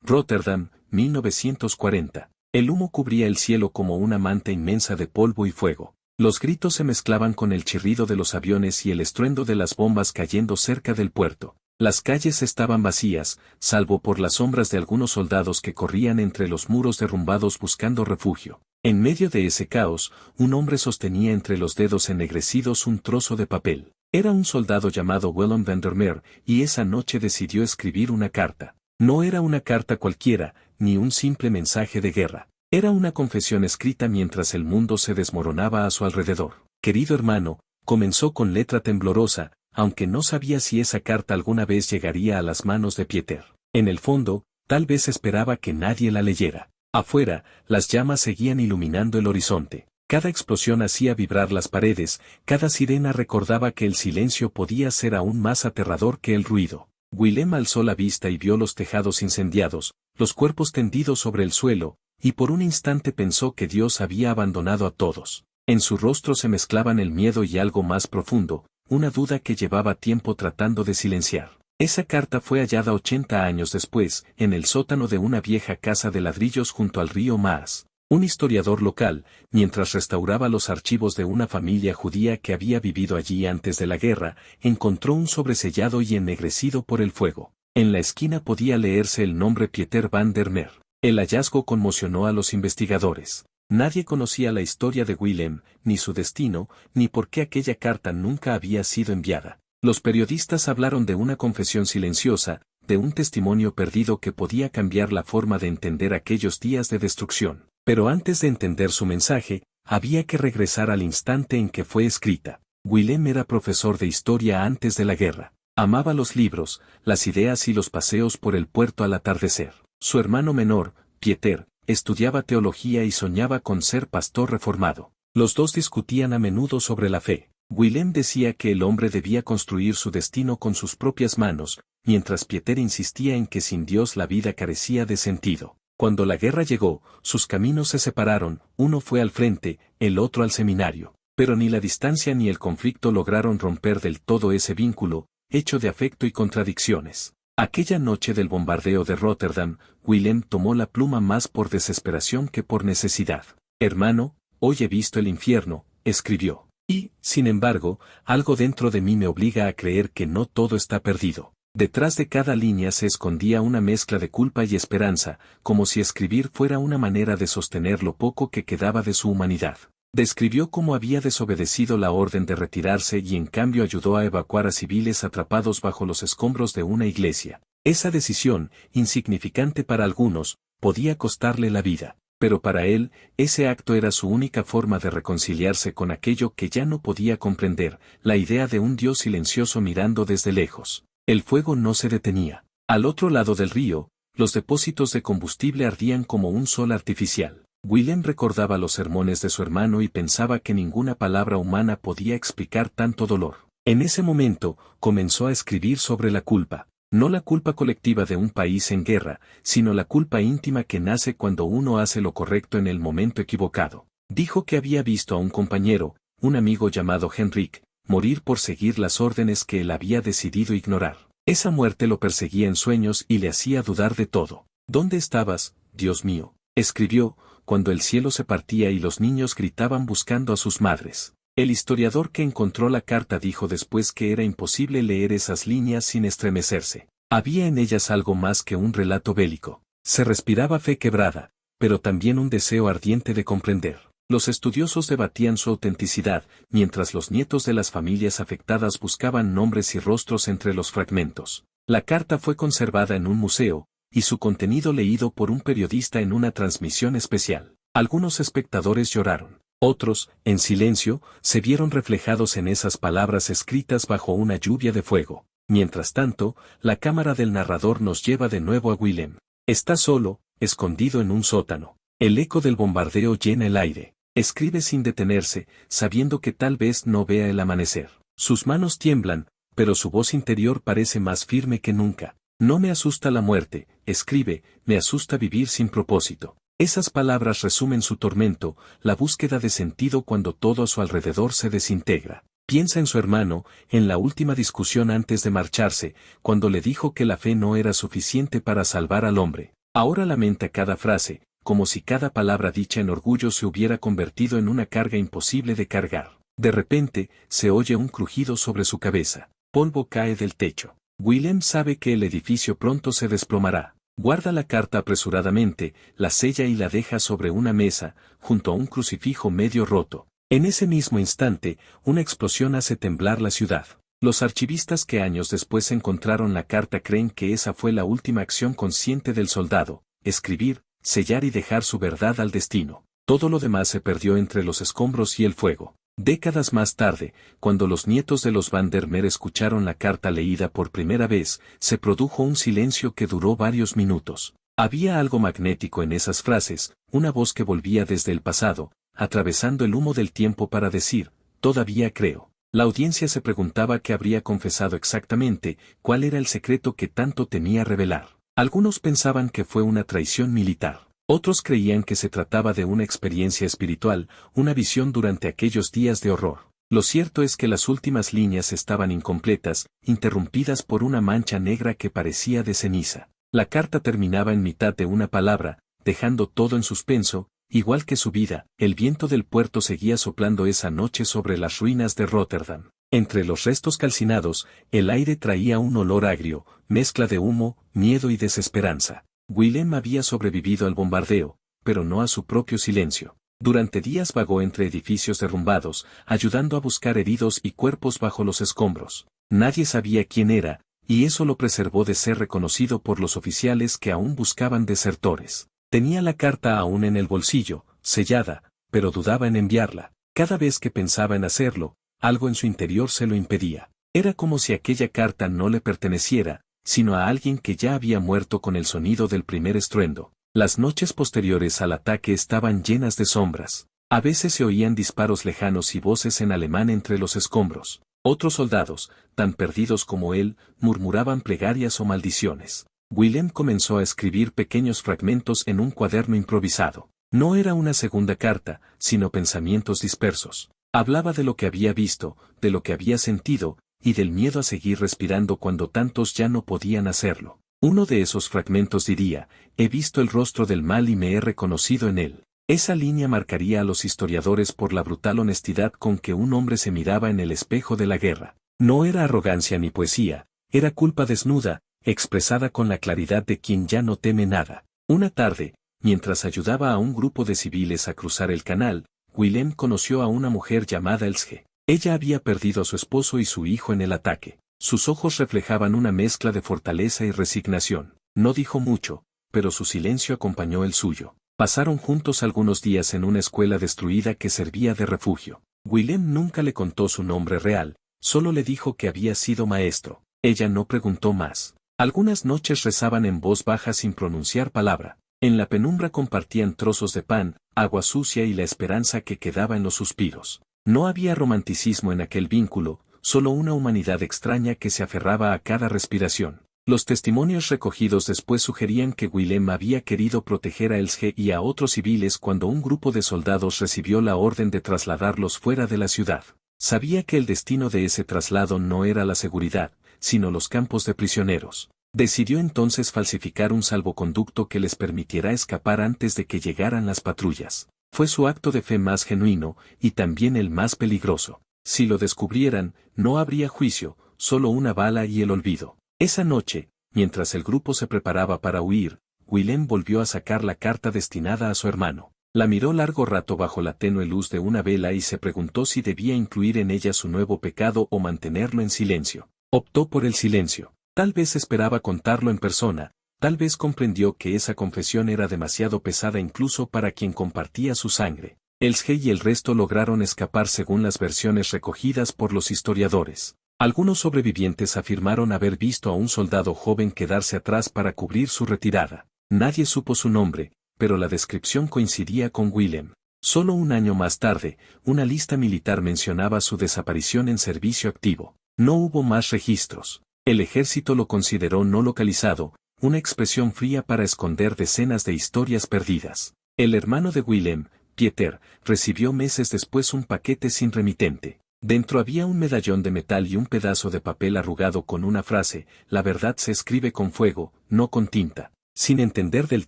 Rotterdam, 1940. El humo cubría el cielo como una manta inmensa de polvo y fuego. Los gritos se mezclaban con el chirrido de los aviones y el estruendo de las bombas cayendo cerca del puerto. Las calles estaban vacías, salvo por las sombras de algunos soldados que corrían entre los muros derrumbados buscando refugio. En medio de ese caos, un hombre sostenía entre los dedos ennegrecidos un trozo de papel. Era un soldado llamado Willem van der Meer, y esa noche decidió escribir una carta. No era una carta cualquiera, ni un simple mensaje de guerra. Era una confesión escrita mientras el mundo se desmoronaba a su alrededor. Querido hermano, comenzó con letra temblorosa, aunque no sabía si esa carta alguna vez llegaría a las manos de Pieter. En el fondo, tal vez esperaba que nadie la leyera. Afuera, las llamas seguían iluminando el horizonte. Cada explosión hacía vibrar las paredes, cada sirena recordaba que el silencio podía ser aún más aterrador que el ruido. Willem alzó la vista y vio los tejados incendiados, los cuerpos tendidos sobre el suelo, y por un instante pensó que Dios había abandonado a todos. En su rostro se mezclaban el miedo y algo más profundo, una duda que llevaba tiempo tratando de silenciar. Esa carta fue hallada 80 años después, en el sótano de una vieja casa de ladrillos junto al río Maas. Un historiador local, mientras restauraba los archivos de una familia judía que había vivido allí antes de la guerra, encontró un sobresellado y ennegrecido por el fuego. En la esquina podía leerse el nombre Pieter van der Meer. El hallazgo conmocionó a los investigadores. Nadie conocía la historia de Willem, ni su destino, ni por qué aquella carta nunca había sido enviada. Los periodistas hablaron de una confesión silenciosa, de un testimonio perdido que podía cambiar la forma de entender aquellos días de destrucción. Pero antes de entender su mensaje, había que regresar al instante en que fue escrita. Willem era profesor de historia antes de la guerra. Amaba los libros, las ideas y los paseos por el puerto al atardecer. Su hermano menor, Pieter, estudiaba teología y soñaba con ser pastor reformado. Los dos discutían a menudo sobre la fe. Willem decía que el hombre debía construir su destino con sus propias manos, mientras Pieter insistía en que sin Dios la vida carecía de sentido. Cuando la guerra llegó, sus caminos se separaron, uno fue al frente, el otro al seminario. Pero ni la distancia ni el conflicto lograron romper del todo ese vínculo, hecho de afecto y contradicciones. Aquella noche del bombardeo de Rotterdam, Willem tomó la pluma más por desesperación que por necesidad. Hermano, hoy he visto el infierno, escribió. Y, sin embargo, algo dentro de mí me obliga a creer que no todo está perdido. Detrás de cada línea se escondía una mezcla de culpa y esperanza, como si escribir fuera una manera de sostener lo poco que quedaba de su humanidad. Describió cómo había desobedecido la orden de retirarse y en cambio ayudó a evacuar a civiles atrapados bajo los escombros de una iglesia. Esa decisión, insignificante para algunos, podía costarle la vida, pero para él, ese acto era su única forma de reconciliarse con aquello que ya no podía comprender, la idea de un Dios silencioso mirando desde lejos. El fuego no se detenía. Al otro lado del río, los depósitos de combustible ardían como un sol artificial. Willem recordaba los sermones de su hermano y pensaba que ninguna palabra humana podía explicar tanto dolor. En ese momento, comenzó a escribir sobre la culpa. No la culpa colectiva de un país en guerra, sino la culpa íntima que nace cuando uno hace lo correcto en el momento equivocado. Dijo que había visto a un compañero, un amigo llamado Henrik, morir por seguir las órdenes que él había decidido ignorar. Esa muerte lo perseguía en sueños y le hacía dudar de todo. ¿Dónde estabas, Dios mío?, escribió, cuando el cielo se partía y los niños gritaban buscando a sus madres. El historiador que encontró la carta dijo después que era imposible leer esas líneas sin estremecerse. Había en ellas algo más que un relato bélico. Se respiraba fe quebrada, pero también un deseo ardiente de comprender. Los estudiosos debatían su autenticidad, mientras los nietos de las familias afectadas buscaban nombres y rostros entre los fragmentos. La carta fue conservada en un museo, y su contenido leído por un periodista en una transmisión especial. Algunos espectadores lloraron. Otros, en silencio, se vieron reflejados en esas palabras escritas bajo una lluvia de fuego. Mientras tanto, la cámara del narrador nos lleva de nuevo a Willem. Está solo, escondido en un sótano. El eco del bombardeo llena el aire. Escribe sin detenerse, sabiendo que tal vez no vea el amanecer. Sus manos tiemblan, pero su voz interior parece más firme que nunca. No me asusta la muerte, escribe, me asusta vivir sin propósito. Esas palabras resumen su tormento, la búsqueda de sentido cuando todo a su alrededor se desintegra. Piensa en su hermano, en la última discusión antes de marcharse, cuando le dijo que la fe no era suficiente para salvar al hombre. Ahora lamenta cada frase, como si cada palabra dicha en orgullo se hubiera convertido en una carga imposible de cargar. De repente, se oye un crujido sobre su cabeza. Polvo cae del techo. Willem sabe que el edificio pronto se desplomará. Guarda la carta apresuradamente, la sella y la deja sobre una mesa, junto a un crucifijo medio roto. En ese mismo instante, una explosión hace temblar la ciudad. Los archivistas que años después encontraron la carta creen que esa fue la última acción consciente del soldado: escribir, sellar y dejar su verdad al destino. Todo lo demás se perdió entre los escombros y el fuego. Décadas más tarde, cuando los nietos de los Van der Meer escucharon la carta leída por primera vez, se produjo un silencio que duró varios minutos. Había algo magnético en esas frases, una voz que volvía desde el pasado, atravesando el humo del tiempo para decir: todavía creo. La audiencia se preguntaba qué habría confesado exactamente, cuál era el secreto que tanto temía revelar. Algunos pensaban que fue una traición militar. Otros creían que se trataba de una experiencia espiritual, una visión durante aquellos días de horror. Lo cierto es que las últimas líneas estaban incompletas, interrumpidas por una mancha negra que parecía de ceniza. La carta terminaba en mitad de una palabra, dejando todo en suspenso, igual que su vida. El viento del puerto seguía soplando esa noche sobre las ruinas de Rotterdam. Entre los restos calcinados, el aire traía un olor agrio, mezcla de humo, miedo y desesperanza. Willem había sobrevivido al bombardeo, pero no a su propio silencio. Durante días vagó entre edificios derrumbados, ayudando a buscar heridos y cuerpos bajo los escombros. Nadie sabía quién era, y eso lo preservó de ser reconocido por los oficiales que aún buscaban desertores. Tenía la carta aún en el bolsillo, sellada, pero dudaba en enviarla. Cada vez que pensaba en hacerlo, algo en su interior se lo impedía. Era como si aquella carta no le perteneciera, sino a alguien que ya había muerto con el sonido del primer estruendo. Las noches posteriores al ataque estaban llenas de sombras. A veces se oían disparos lejanos y voces en alemán entre los escombros. Otros soldados, tan perdidos como él, murmuraban plegarias o maldiciones. Willem comenzó a escribir pequeños fragmentos en un cuaderno improvisado. No era una segunda carta, sino pensamientos dispersos. Hablaba de lo que había visto, de lo que había sentido, y del miedo a seguir respirando cuando tantos ya no podían hacerlo. Uno de esos fragmentos diría: he visto el rostro del mal y me he reconocido en él. Esa línea marcaría a los historiadores por la brutal honestidad con que un hombre se miraba en el espejo de la guerra. No era arrogancia ni poesía, era culpa desnuda, expresada con la claridad de quien ya no teme nada. Una tarde, mientras ayudaba a un grupo de civiles a cruzar el canal, Willem conoció a una mujer llamada Elsje. Ella había perdido a su esposo y su hijo en el ataque. Sus ojos reflejaban una mezcla de fortaleza y resignación. No dijo mucho, pero su silencio acompañó el suyo. Pasaron juntos algunos días en una escuela destruida que servía de refugio. Willem nunca le contó su nombre real, solo le dijo que había sido maestro. Ella no preguntó más. Algunas noches rezaban en voz baja sin pronunciar palabra. En la penumbra compartían trozos de pan, agua sucia y la esperanza que quedaba en los suspiros. No había romanticismo en aquel vínculo, solo una humanidad extraña que se aferraba a cada respiración. Los testimonios recogidos después sugerían que Willem había querido proteger a Elsje y a otros civiles cuando un grupo de soldados recibió la orden de trasladarlos fuera de la ciudad. Sabía que el destino de ese traslado no era la seguridad, sino los campos de prisioneros. Decidió entonces falsificar un salvoconducto que les permitiera escapar antes de que llegaran las patrullas. Fue su acto de fe más genuino, y también el más peligroso. Si lo descubrieran, no habría juicio, solo una bala y el olvido. Esa noche, mientras el grupo se preparaba para huir, Willem volvió a sacar la carta destinada a su hermano. La miró largo rato bajo la tenue luz de una vela y se preguntó si debía incluir en ella su nuevo pecado o mantenerlo en silencio. Optó por el silencio. Tal vez esperaba contarlo en persona, tal vez comprendió que esa confesión era demasiado pesada incluso para quien compartía su sangre. Elsje y el resto lograron escapar según las versiones recogidas por los historiadores. Algunos sobrevivientes afirmaron haber visto a un soldado joven quedarse atrás para cubrir su retirada. Nadie supo su nombre, pero la descripción coincidía con Willem. Solo un año más tarde, una lista militar mencionaba su desaparición en servicio activo. No hubo más registros. El ejército lo consideró no localizado, una expresión fría para esconder decenas de historias perdidas. El hermano de Willem, Pieter, recibió meses después un paquete sin remitente. Dentro había un medallón de metal y un pedazo de papel arrugado con una frase: la verdad se escribe con fuego, no con tinta. Sin entender del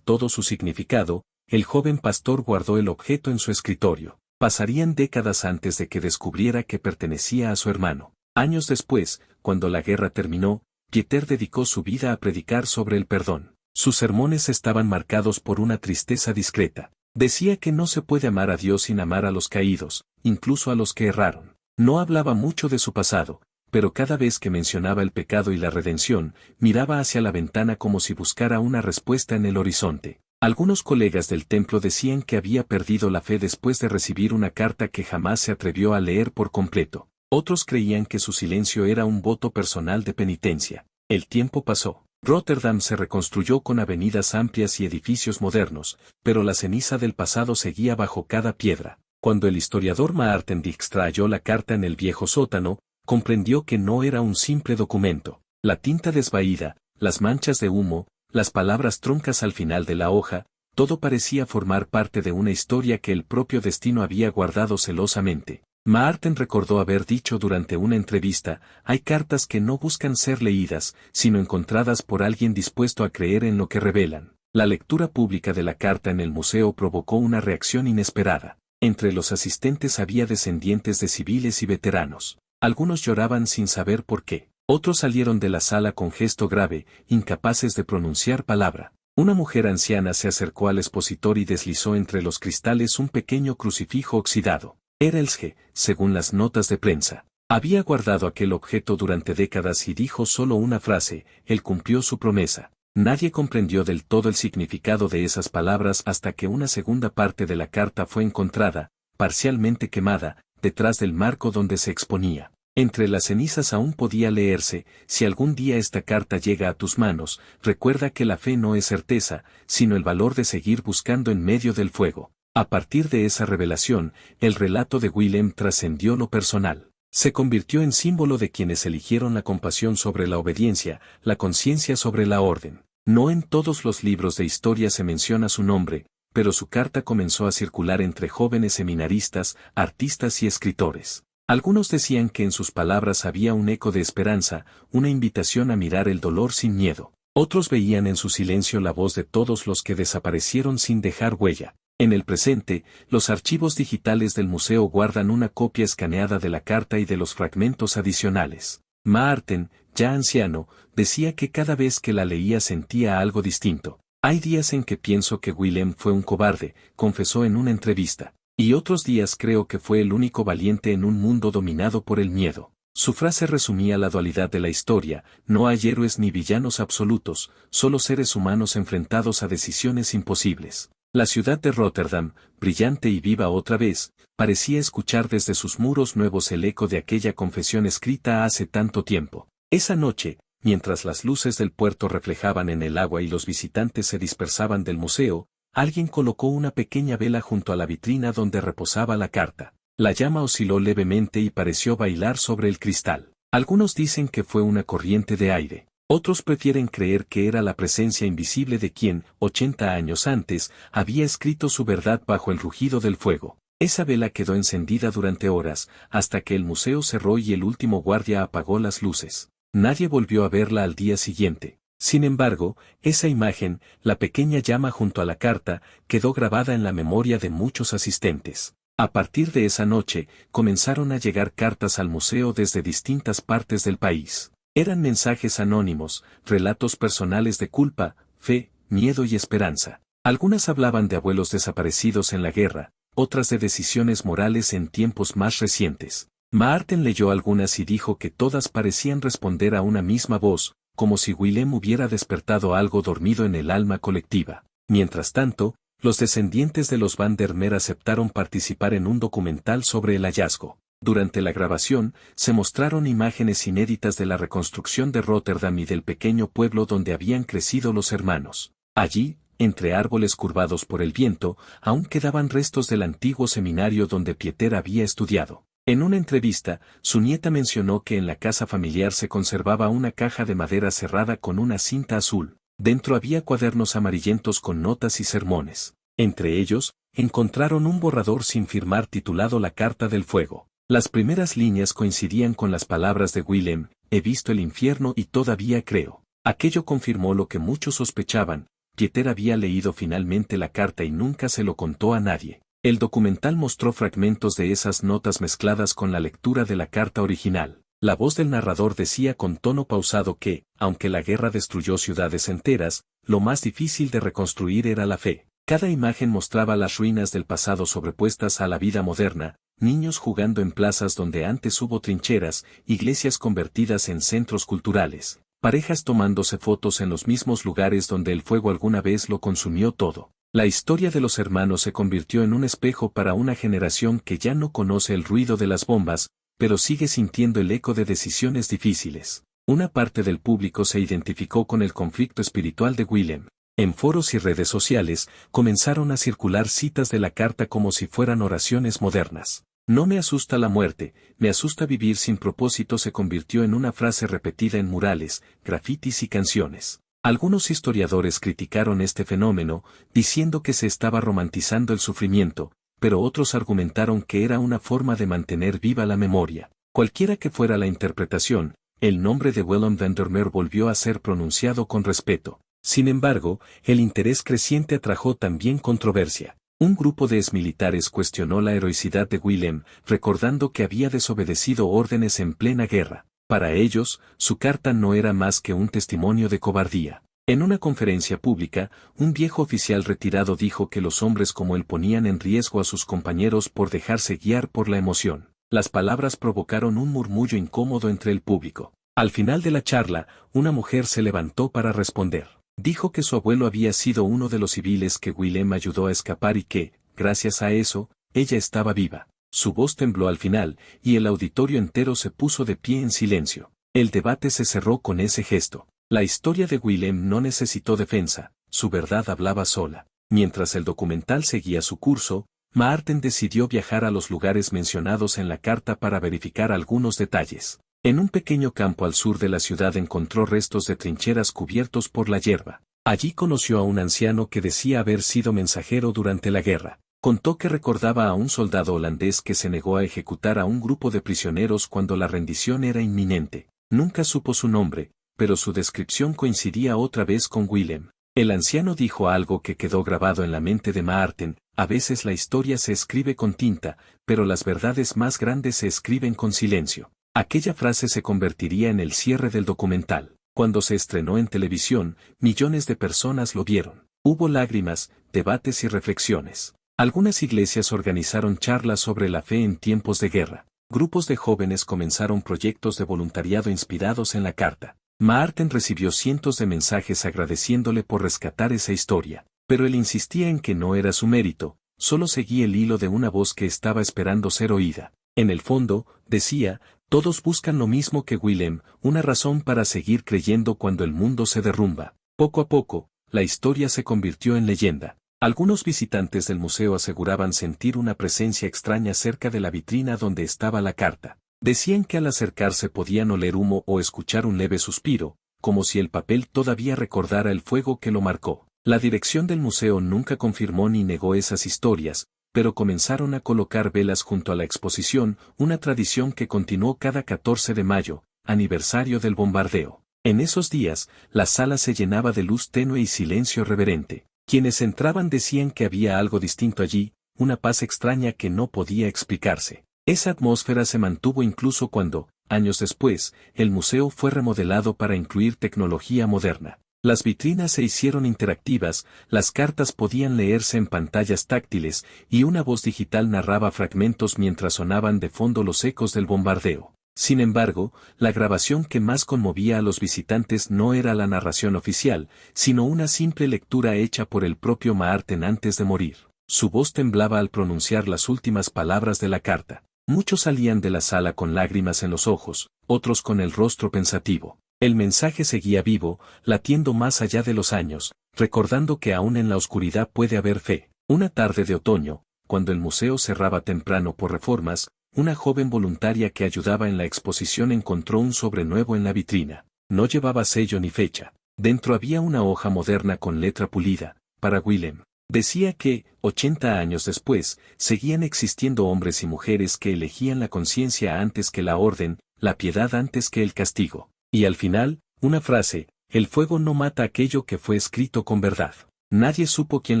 todo su significado, el joven pastor guardó el objeto en su escritorio. Pasarían décadas antes de que descubriera que pertenecía a su hermano. Años después, cuando la guerra terminó, Pieter dedicó su vida a predicar sobre el perdón. Sus sermones estaban marcados por una tristeza discreta. Decía que no se puede amar a Dios sin amar a los caídos, incluso a los que erraron. No hablaba mucho de su pasado, pero cada vez que mencionaba el pecado y la redención, miraba hacia la ventana como si buscara una respuesta en el horizonte. Algunos colegas del templo decían que había perdido la fe después de recibir una carta que jamás se atrevió a leer por completo. Otros creían que su silencio era un voto personal de penitencia. El tiempo pasó. Rotterdam se reconstruyó con avenidas amplias y edificios modernos, pero la ceniza del pasado seguía bajo cada piedra. Cuando el historiador Maarten Dijkstra halló la carta en el viejo sótano, comprendió que no era un simple documento. La tinta desvaída, las manchas de humo, las palabras troncas al final de la hoja, todo parecía formar parte de una historia que el propio destino había guardado celosamente. Maarten recordó haber dicho durante una entrevista, hay cartas que no buscan ser leídas, sino encontradas por alguien dispuesto a creer en lo que revelan. La lectura pública de la carta en el museo provocó una reacción inesperada. Entre los asistentes había descendientes de civiles y veteranos. Algunos lloraban sin saber por qué. Otros salieron de la sala con gesto grave, incapaces de pronunciar palabra. Una mujer anciana se acercó al expositor y deslizó entre los cristales un pequeño crucifijo oxidado. Era el SG, según las notas de prensa. Había guardado aquel objeto durante décadas y dijo solo una frase, él cumplió su promesa. Nadie comprendió del todo el significado de esas palabras hasta que una segunda parte de la carta fue encontrada, parcialmente quemada, detrás del marco donde se exponía. Entre las cenizas aún podía leerse, si algún día esta carta llega a tus manos, recuerda que la fe no es certeza, sino el valor de seguir buscando en medio del fuego. A partir de esa revelación, el relato de Willem trascendió lo personal. Se convirtió en símbolo de quienes eligieron la compasión sobre la obediencia, la conciencia sobre la orden. No en todos los libros de historia se menciona su nombre, pero su carta comenzó a circular entre jóvenes seminaristas, artistas y escritores. Algunos decían que en sus palabras había un eco de esperanza, una invitación a mirar el dolor sin miedo. Otros veían en su silencio la voz de todos los que desaparecieron sin dejar huella. En el presente, los archivos digitales del museo guardan una copia escaneada de la carta y de los fragmentos adicionales. Maarten, ya anciano, decía que cada vez que la leía sentía algo distinto. Hay días en que pienso que Willem fue un cobarde, confesó en una entrevista. Y otros días creo que fue el único valiente en un mundo dominado por el miedo. Su frase resumía la dualidad de la historia, no hay héroes ni villanos absolutos, solo seres humanos enfrentados a decisiones imposibles. La ciudad de Rotterdam, brillante y viva otra vez, parecía escuchar desde sus muros nuevos el eco de aquella confesión escrita hace tanto tiempo. Esa noche, mientras las luces del puerto reflejaban en el agua y los visitantes se dispersaban del museo, alguien colocó una pequeña vela junto a la vitrina donde reposaba la carta. La llama osciló levemente y pareció bailar sobre el cristal. Algunos dicen que fue una corriente de aire. Otros prefieren creer que era la presencia invisible de quien, 80 años antes, había escrito su verdad bajo el rugido del fuego. Esa vela quedó encendida durante horas, hasta que el museo cerró y el último guardia apagó las luces. Nadie volvió a verla al día siguiente. Sin embargo, esa imagen, la pequeña llama junto a la carta, quedó grabada en la memoria de muchos asistentes. A partir de esa noche, comenzaron a llegar cartas al museo desde distintas partes del país. Eran mensajes anónimos, relatos personales de culpa, fe, miedo y esperanza. Algunas hablaban de abuelos desaparecidos en la guerra, otras de decisiones morales en tiempos más recientes. Maarten leyó algunas y dijo que todas parecían responder a una misma voz, como si Willem hubiera despertado algo dormido en el alma colectiva. Mientras tanto, los descendientes de los Van der Meer aceptaron participar en un documental sobre el hallazgo. Durante la grabación, se mostraron imágenes inéditas de la reconstrucción de Rotterdam y del pequeño pueblo donde habían crecido los hermanos. Allí, entre árboles curvados por el viento, aún quedaban restos del antiguo seminario donde Pieter había estudiado. En una entrevista, su nieta mencionó que en la casa familiar se conservaba una caja de madera cerrada con una cinta azul. Dentro había cuadernos amarillentos con notas y sermones. Entre ellos, encontraron un borrador sin firmar titulado La Carta del Fuego. Las primeras líneas coincidían con las palabras de Willem, he visto el infierno y todavía creo. Aquello confirmó lo que muchos sospechaban, Pieter había leído finalmente la carta y nunca se lo contó a nadie. El documental mostró fragmentos de esas notas mezcladas con la lectura de la carta original. La voz del narrador decía con tono pausado que, aunque la guerra destruyó ciudades enteras, lo más difícil de reconstruir era la fe. Cada imagen mostraba las ruinas del pasado sobrepuestas a la vida moderna, niños jugando en plazas donde antes hubo trincheras, iglesias convertidas en centros culturales, parejas tomándose fotos en los mismos lugares donde el fuego alguna vez lo consumió todo. La historia de los hermanos se convirtió en un espejo para una generación que ya no conoce el ruido de las bombas, pero sigue sintiendo el eco de decisiones difíciles. Una parte del público se identificó con el conflicto espiritual de Willem. En foros y redes sociales, comenzaron a circular citas de la carta como si fueran oraciones modernas. No me asusta la muerte, me asusta vivir sin propósito se convirtió en una frase repetida en murales, grafitis y canciones. Algunos historiadores criticaron este fenómeno, diciendo que se estaba romantizando el sufrimiento, pero otros argumentaron que era una forma de mantener viva la memoria. Cualquiera que fuera la interpretación, el nombre de Willem van der Merwe volvió a ser pronunciado con respeto. Sin embargo, el interés creciente atrajo también controversia. Un grupo de exmilitares cuestionó la heroicidad de Willem, recordando que había desobedecido órdenes en plena guerra. Para ellos, su carta no era más que un testimonio de cobardía. En una conferencia pública, un viejo oficial retirado dijo que los hombres como él ponían en riesgo a sus compañeros por dejarse guiar por la emoción. Las palabras provocaron un murmullo incómodo entre el público. Al final de la charla, una mujer se levantó para responder. Dijo que su abuelo había sido uno de los civiles que Willem ayudó a escapar y que, gracias a eso, ella estaba viva. Su voz tembló al final, y el auditorio entero se puso de pie en silencio. El debate se cerró con ese gesto. La historia de Willem no necesitó defensa, su verdad hablaba sola. Mientras el documental seguía su curso, Maarten decidió viajar a los lugares mencionados en la carta para verificar algunos detalles. En un pequeño campo al sur de la ciudad encontró restos de trincheras cubiertos por la hierba. Allí conoció a un anciano que decía haber sido mensajero durante la guerra. Contó que recordaba a un soldado holandés que se negó a ejecutar a un grupo de prisioneros cuando la rendición era inminente. Nunca supo su nombre, pero su descripción coincidía otra vez con Willem. El anciano dijo algo que quedó grabado en la mente de Maarten: a veces la historia se escribe con tinta, pero las verdades más grandes se escriben con silencio. Aquella frase se convertiría en el cierre del documental. Cuando se estrenó en televisión, millones de personas lo vieron. Hubo lágrimas, debates y reflexiones. Algunas iglesias organizaron charlas sobre la fe en tiempos de guerra. Grupos de jóvenes comenzaron proyectos de voluntariado inspirados en la carta. Maarten recibió cientos de mensajes agradeciéndole por rescatar esa historia, pero él insistía en que no era su mérito, solo seguía el hilo de una voz que estaba esperando ser oída. En el fondo, decía, todos buscan lo mismo que Willem, una razón para seguir creyendo cuando el mundo se derrumba. Poco a poco, la historia se convirtió en leyenda. Algunos visitantes del museo aseguraban sentir una presencia extraña cerca de la vitrina donde estaba la carta. Decían que al acercarse podían oler humo o escuchar un leve suspiro, como si el papel todavía recordara el fuego que lo marcó. La dirección del museo nunca confirmó ni negó esas historias, pero comenzaron a colocar velas junto a la exposición, una tradición que continuó cada 14 de mayo, aniversario del bombardeo. En esos días, la sala se llenaba de luz tenue y silencio reverente. Quienes entraban decían que había algo distinto allí, una paz extraña que no podía explicarse. Esa atmósfera se mantuvo incluso cuando, años después, el museo fue remodelado para incluir tecnología moderna. Las vitrinas se hicieron interactivas, las cartas podían leerse en pantallas táctiles, y una voz digital narraba fragmentos mientras sonaban de fondo los ecos del bombardeo. Sin embargo, la grabación que más conmovía a los visitantes no era la narración oficial, sino una simple lectura hecha por el propio Maarten antes de morir. Su voz temblaba al pronunciar las últimas palabras de la carta. Muchos salían de la sala con lágrimas en los ojos, otros con el rostro pensativo. El mensaje seguía vivo, latiendo más allá de los años, recordando que aún en la oscuridad puede haber fe. Una tarde de otoño, cuando el museo cerraba temprano por reformas, una joven voluntaria que ayudaba en la exposición encontró un sobre nuevo en la vitrina. No llevaba sello ni fecha. Dentro había una hoja moderna con letra pulida, para Willem. Decía que, 80 años después, seguían existiendo hombres y mujeres que elegían la conciencia antes que la orden, la piedad antes que el castigo. Y al final, una frase, el fuego no mata aquello que fue escrito con verdad. Nadie supo quién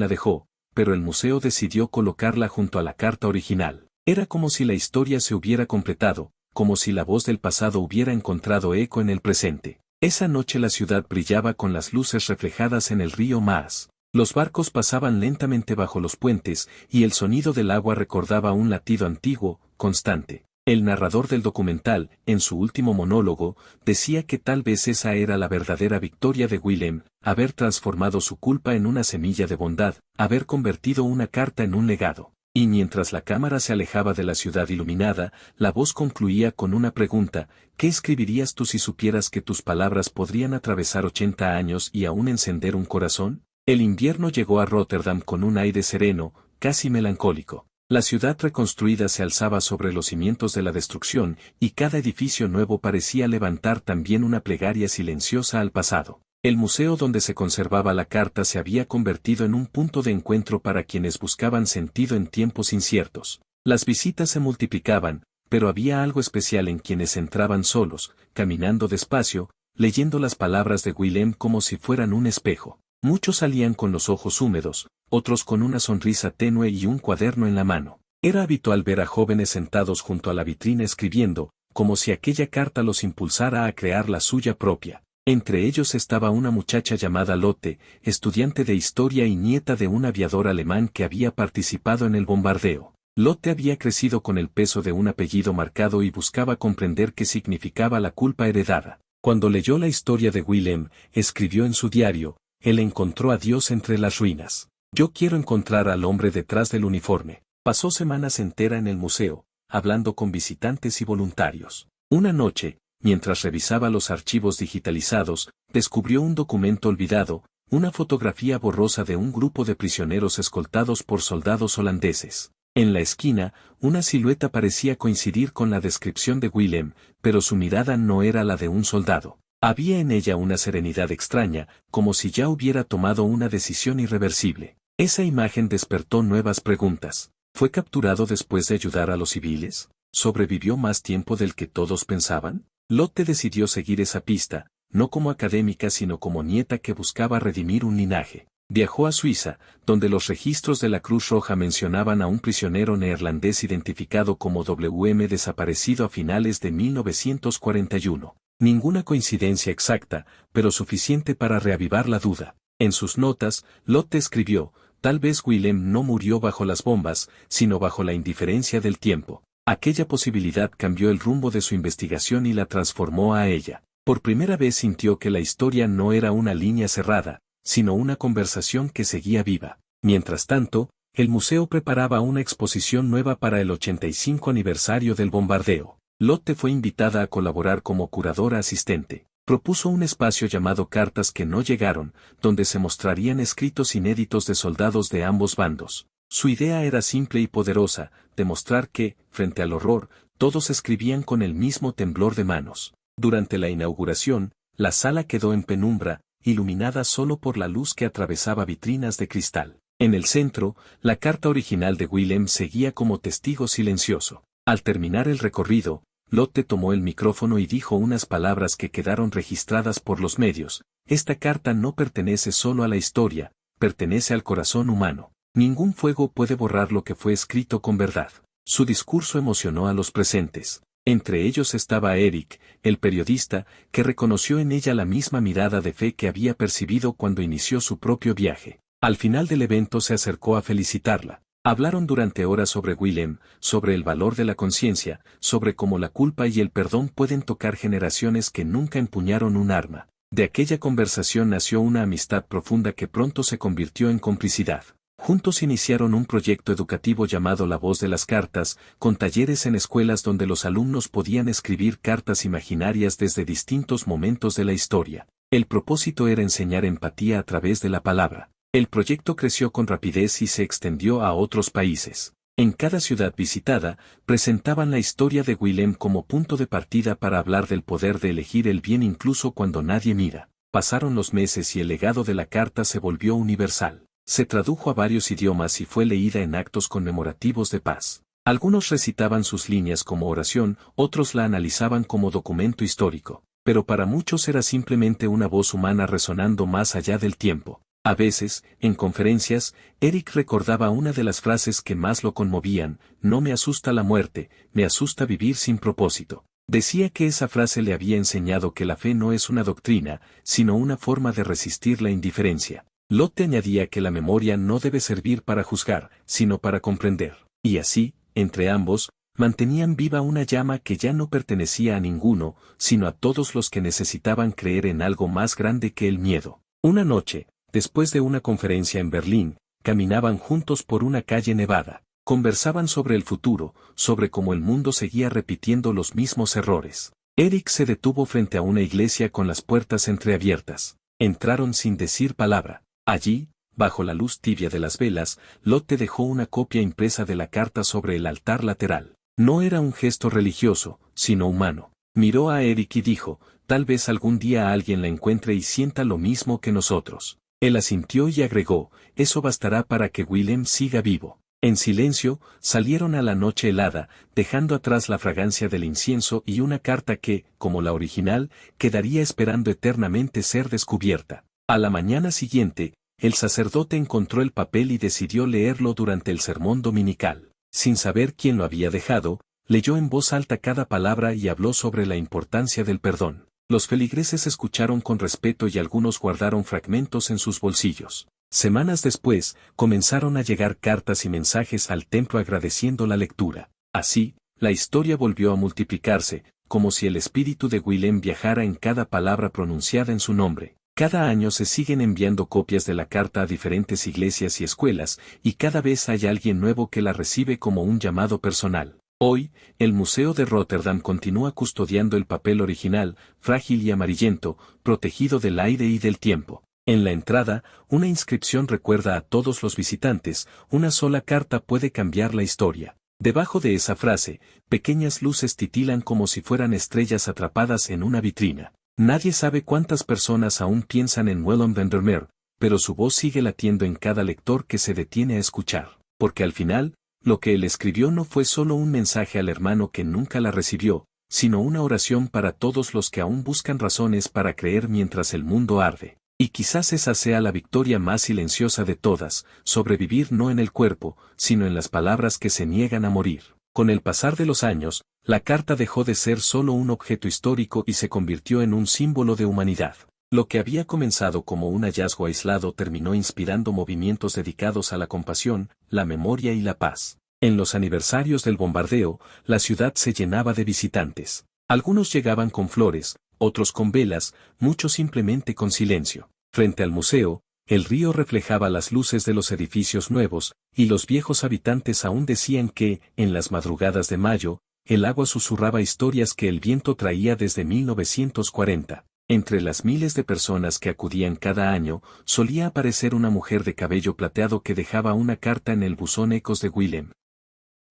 la dejó, pero el museo decidió colocarla junto a la carta original. Era como si la historia se hubiera completado, como si la voz del pasado hubiera encontrado eco en el presente. Esa noche la ciudad brillaba con las luces reflejadas en el río Maas. Los barcos pasaban lentamente bajo los puentes, y el sonido del agua recordaba un latido antiguo, constante. El narrador del documental, en su último monólogo, decía que tal vez esa era la verdadera victoria de Willem, haber transformado su culpa en una semilla de bondad, haber convertido una carta en un legado. Y mientras la cámara se alejaba de la ciudad iluminada, la voz concluía con una pregunta: ¿qué escribirías tú si supieras que tus palabras podrían atravesar 80 años y aún encender un corazón? El invierno llegó a Rotterdam con un aire sereno, casi melancólico. La ciudad reconstruida se alzaba sobre los cimientos de la destrucción, y cada edificio nuevo parecía levantar también una plegaria silenciosa al pasado. El museo donde se conservaba la carta se había convertido en un punto de encuentro para quienes buscaban sentido en tiempos inciertos. Las visitas se multiplicaban, pero había algo especial en quienes entraban solos, caminando despacio, leyendo las palabras de Willem como si fueran un espejo. Muchos salían con los ojos húmedos, otros con una sonrisa tenue y un cuaderno en la mano. Era habitual ver a jóvenes sentados junto a la vitrina escribiendo, como si aquella carta los impulsara a crear la suya propia. Entre ellos estaba una muchacha llamada Lotte, estudiante de historia y nieta de un aviador alemán que había participado en el bombardeo. Lotte había crecido con el peso de un apellido marcado y buscaba comprender qué significaba la culpa heredada. Cuando leyó la historia de Willem, escribió en su diario: él encontró a Dios entre las ruinas. Yo quiero encontrar al hombre detrás del uniforme. Pasó semanas enteras en el museo, hablando con visitantes y voluntarios. Una noche, mientras revisaba los archivos digitalizados, descubrió un documento olvidado, una fotografía borrosa de un grupo de prisioneros escoltados por soldados holandeses. En la esquina, una silueta parecía coincidir con la descripción de Willem, pero su mirada no era la de un soldado. Había en ella una serenidad extraña, como si ya hubiera tomado una decisión irreversible. Esa imagen despertó nuevas preguntas. ¿Fue capturado después de ayudar a los civiles? ¿Sobrevivió más tiempo del que todos pensaban? Lotte decidió seguir esa pista, no como académica sino como nieta que buscaba redimir un linaje. Viajó a Suiza, donde los registros de la Cruz Roja mencionaban a un prisionero neerlandés identificado como WM desaparecido a finales de 1941. Ninguna coincidencia exacta, pero suficiente para reavivar la duda. En sus notas, Lotte escribió: tal vez Willem no murió bajo las bombas, sino bajo la indiferencia del tiempo. Aquella posibilidad cambió el rumbo de su investigación y la transformó a ella. Por primera vez sintió que la historia no era una línea cerrada, sino una conversación que seguía viva. Mientras tanto, el museo preparaba una exposición nueva para el 85 aniversario del bombardeo. Lotte fue invitada a colaborar como curadora asistente. Propuso un espacio llamado Cartas que no llegaron, donde se mostrarían escritos inéditos de soldados de ambos bandos. Su idea era simple y poderosa: demostrar que, frente al horror, todos escribían con el mismo temblor de manos. Durante la inauguración, la sala quedó en penumbra, iluminada solo por la luz que atravesaba vitrinas de cristal. En el centro, la carta original de Willem seguía como testigo silencioso. Al terminar el recorrido, Lotte tomó el micrófono y dijo unas palabras que quedaron registradas por los medios: esta carta no pertenece solo a la historia, pertenece al corazón humano. Ningún fuego puede borrar lo que fue escrito con verdad. Su discurso emocionó a los presentes. Entre ellos estaba Eric, el periodista, que reconoció en ella la misma mirada de fe que había percibido cuando inició su propio viaje. Al final del evento se acercó a felicitarla. Hablaron durante horas sobre Willem, sobre el valor de la conciencia, sobre cómo la culpa y el perdón pueden tocar generaciones que nunca empuñaron un arma. De aquella conversación nació una amistad profunda que pronto se convirtió en complicidad. Juntos iniciaron un proyecto educativo llamado La Voz de las Cartas, con talleres en escuelas donde los alumnos podían escribir cartas imaginarias desde distintos momentos de la historia. El propósito era enseñar empatía a través de la palabra. El proyecto creció con rapidez y se extendió a otros países. En cada ciudad visitada, presentaban la historia de Willem como punto de partida para hablar del poder de elegir el bien incluso cuando nadie mira. Pasaron los meses y el legado de la carta se volvió universal. Se tradujo a varios idiomas y fue leída en actos conmemorativos de paz. Algunos recitaban sus líneas como oración, otros la analizaban como documento histórico. pero para muchos era simplemente una voz humana resonando más allá del tiempo. A veces, en conferencias, Eric recordaba una de las frases que más lo conmovían: no me asusta la muerte, me asusta vivir sin propósito. Decía que esa frase le había enseñado que la fe no es una doctrina, sino una forma de resistir la indiferencia. Lotte añadía que la memoria no debe servir para juzgar, sino para comprender. Y así, entre ambos, mantenían viva una llama que ya no pertenecía a ninguno, sino a todos los que necesitaban creer en algo más grande que el miedo. Una noche, después de una conferencia en Berlín, caminaban juntos por una calle nevada. Conversaban sobre el futuro, sobre cómo el mundo seguía repitiendo los mismos errores. Eric se detuvo frente a una iglesia con las puertas entreabiertas. Entraron sin decir palabra. Allí, bajo la luz tibia de las velas, Lotte dejó una copia impresa de la carta sobre el altar lateral. No era un gesto religioso, sino humano. Miró a Eric y dijo: tal vez algún día alguien la encuentre y sienta lo mismo que nosotros. Él asintió y agregó: eso bastará para que Willem siga vivo. En silencio, salieron a la noche helada, dejando atrás la fragancia del incienso y una carta que, como la original, quedaría esperando eternamente ser descubierta. A la mañana siguiente, el sacerdote encontró el papel y decidió leerlo durante el sermón dominical. Sin saber quién lo había dejado, leyó en voz alta cada palabra y habló sobre la importancia del perdón. Los feligreses escucharon con respeto y algunos guardaron fragmentos en sus bolsillos. Semanas después, comenzaron a llegar cartas y mensajes al templo agradeciendo la lectura. Así, la historia volvió a multiplicarse, como si el espíritu de Willem viajara en cada palabra pronunciada en su nombre. Cada año se siguen enviando copias de la carta a diferentes iglesias y escuelas, y cada vez hay alguien nuevo que la recibe como un llamado personal. Hoy, el Museo de Rotterdam continúa custodiando el papel original, frágil y amarillento, protegido del aire y del tiempo. En la entrada, una inscripción recuerda a todos los visitantes: una sola carta puede cambiar la historia. Debajo de esa frase, pequeñas luces titilan como si fueran estrellas atrapadas en una vitrina. Nadie sabe cuántas personas aún piensan en Willem van der Meer, pero su voz sigue latiendo en cada lector que se detiene a escuchar. Porque al final, lo que él escribió no fue solo un mensaje al hermano que nunca la recibió, sino una oración para todos los que aún buscan razones para creer mientras el mundo arde. Y quizás esa sea la victoria más silenciosa de todas: sobrevivir no en el cuerpo, sino en las palabras que se niegan a morir. Con el pasar de los años, la carta dejó de ser solo un objeto histórico y se convirtió en un símbolo de humanidad. Lo que había comenzado como un hallazgo aislado terminó inspirando movimientos dedicados a la compasión, la memoria y la paz. En los aniversarios del bombardeo, la ciudad se llenaba de visitantes. Algunos llegaban con flores, otros con velas, muchos simplemente con silencio. Frente al museo, el río reflejaba las luces de los edificios nuevos, y los viejos habitantes aún decían que, en las madrugadas de mayo, el agua susurraba historias que el viento traía desde 1940. Entre las miles de personas que acudían cada año, solía aparecer una mujer de cabello plateado que dejaba una carta en el buzón Ecos de Willem.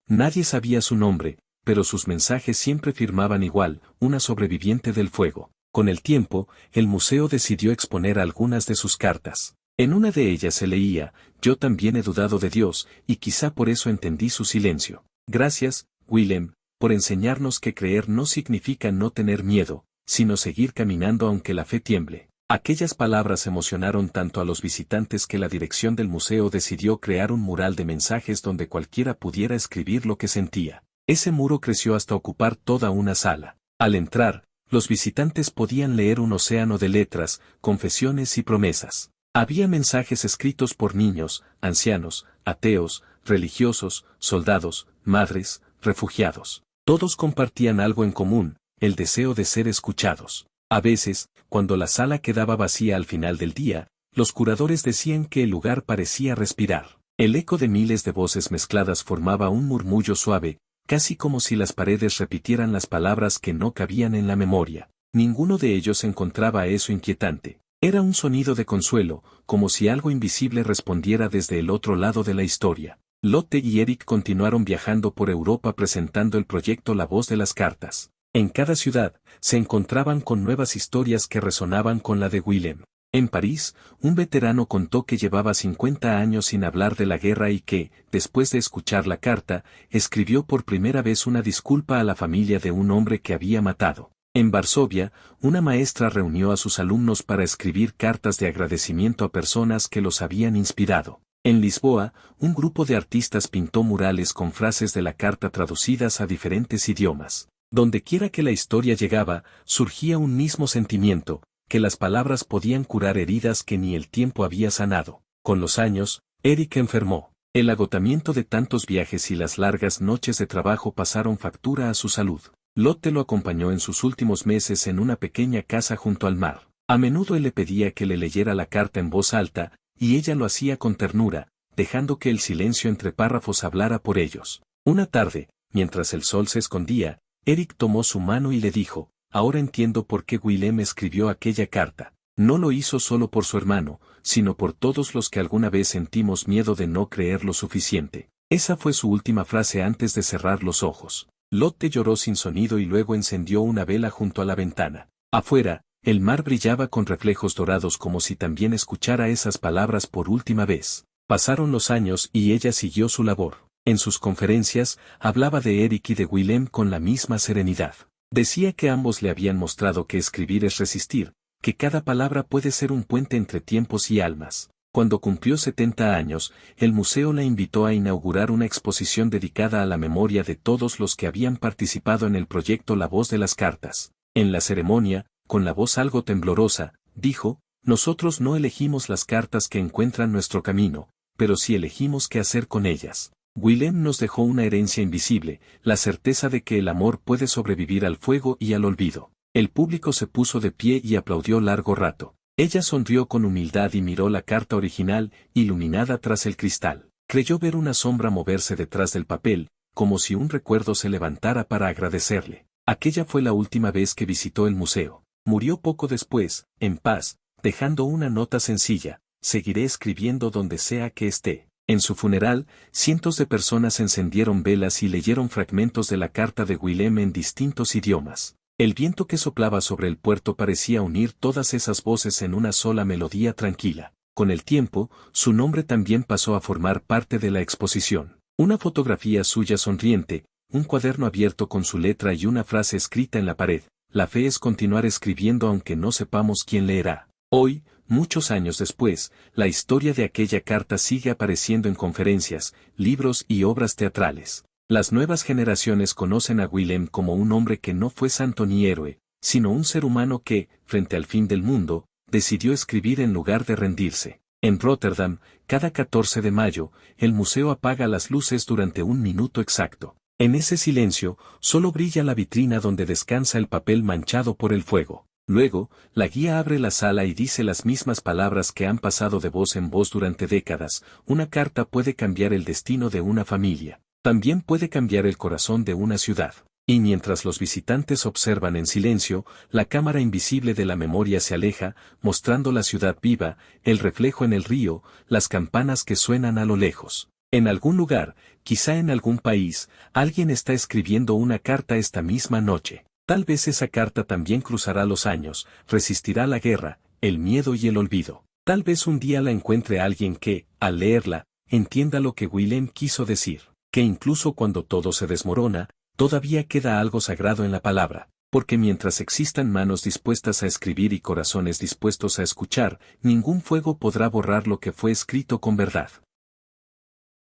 Nadie sabía su nombre, pero sus mensajes siempre firmaban igual: una sobreviviente del fuego. Con el tiempo, el museo decidió exponer algunas de sus cartas. En una de ellas se leía: yo también he dudado de Dios, y quizá por eso entendí su silencio. Gracias, Willem, por enseñarnos que creer no significa no tener miedo, sino seguir caminando aunque la fe tiemble. Aquellas palabras emocionaron tanto a los visitantes que la dirección del museo decidió crear un mural de mensajes donde cualquiera pudiera escribir lo que sentía. Ese muro creció hasta ocupar toda una sala. Al entrar, los visitantes podían leer un océano de letras, confesiones y promesas. Había mensajes escritos por niños, ancianos, ateos, religiosos, soldados, madres, refugiados. Todos compartían algo en común: el deseo de ser escuchados. A veces, cuando la sala quedaba vacía al final del día, los curadores decían que el lugar parecía respirar. El eco de miles de voces mezcladas formaba un murmullo suave, casi como si las paredes repitieran las palabras que no cabían en la memoria. Ninguno de ellos encontraba eso inquietante. Era un sonido de consuelo, como si algo invisible respondiera desde el otro lado de la historia. Lotte y Eric continuaron viajando por Europa presentando el proyecto La Voz de las Cartas. En cada ciudad, se encontraban con nuevas historias que resonaban con la de Willem. En París, un veterano contó que llevaba 50 años sin hablar de la guerra y que, después de escuchar la carta, escribió por primera vez una disculpa a la familia de un hombre que había matado. En Varsovia, una maestra reunió a sus alumnos para escribir cartas de agradecimiento a personas que los habían inspirado. En Lisboa, un grupo de artistas pintó murales con frases de la carta traducidas a diferentes idiomas. Dondequiera que la historia llegaba, surgía un mismo sentimiento, que las palabras podían curar heridas que ni el tiempo había sanado. Con los años, Eric enfermó. El agotamiento de tantos viajes y las largas noches de trabajo pasaron factura a su salud. Lotte lo acompañó en sus últimos meses en una pequeña casa junto al mar. A menudo él le pedía que le leyera la carta en voz alta, y ella lo hacía con ternura, dejando que el silencio entre párrafos hablara por ellos. Una tarde, mientras el sol se escondía, Eric tomó su mano y le dijo: «Ahora entiendo por qué Willem escribió aquella carta. No lo hizo solo por su hermano, sino por todos los que alguna vez sentimos miedo de no creer lo suficiente». Esa fue su última frase antes de cerrar los ojos. Lotte lloró sin sonido y luego encendió una vela junto a la ventana. Afuera, el mar brillaba con reflejos dorados como si también escuchara esas palabras por última vez. Pasaron los años y ella siguió su labor. En sus conferencias, hablaba de Eric y de Willem con la misma serenidad. Decía que ambos le habían mostrado que escribir es resistir, que cada palabra puede ser un puente entre tiempos y almas. Cuando cumplió 70 años, el museo la invitó a inaugurar una exposición dedicada a la memoria de todos los que habían participado en el proyecto La Voz de las Cartas. En la ceremonia, con la voz algo temblorosa, dijo: «Nosotros no elegimos las cartas que encuentran nuestro camino, pero sí elegimos qué hacer con ellas». Willem nos dejó una herencia invisible, la certeza de que el amor puede sobrevivir al fuego y al olvido. El público se puso de pie y aplaudió largo rato. Ella sonrió con humildad y miró la carta original, iluminada tras el cristal. Creyó ver una sombra moverse detrás del papel, como si un recuerdo se levantara para agradecerle. Aquella fue la última vez que visitó el museo. Murió poco después, en paz, dejando una nota sencilla: «Seguiré escribiendo donde sea que esté». En su funeral, cientos de personas encendieron velas y leyeron fragmentos de la carta de Willem en distintos idiomas. El viento que soplaba sobre el puerto parecía unir todas esas voces en una sola melodía tranquila. Con el tiempo, su nombre también pasó a formar parte de la exposición. Una fotografía suya sonriente, un cuaderno abierto con su letra y una frase escrita en la pared: «La fe es continuar escribiendo aunque no sepamos quién leerá». Hoy, muchos años después, la historia de aquella carta sigue apareciendo en conferencias, libros y obras teatrales. Las nuevas generaciones conocen a Willem como un hombre que no fue santo ni héroe, sino un ser humano que, frente al fin del mundo, decidió escribir en lugar de rendirse. En Rotterdam, cada 14 de mayo, el museo apaga las luces durante un minuto exacto. En ese silencio, solo brilla la vitrina donde descansa el papel manchado por el fuego. Luego, la guía abre la sala y dice las mismas palabras que han pasado de voz en voz durante décadas: «Una carta puede cambiar el destino de una familia. También puede cambiar el corazón de una ciudad». Y mientras los visitantes observan en silencio, la cámara invisible de la memoria se aleja, mostrando la ciudad viva, el reflejo en el río, las campanas que suenan a lo lejos. En algún lugar, quizá en algún país, alguien está escribiendo una carta esta misma noche. Tal vez esa carta también cruzará los años, resistirá la guerra, el miedo y el olvido. Tal vez un día la encuentre alguien que, al leerla, entienda lo que Willem quiso decir. Que incluso cuando todo se desmorona, todavía queda algo sagrado en la palabra, porque mientras existan manos dispuestas a escribir y corazones dispuestos a escuchar, ningún fuego podrá borrar lo que fue escrito con verdad.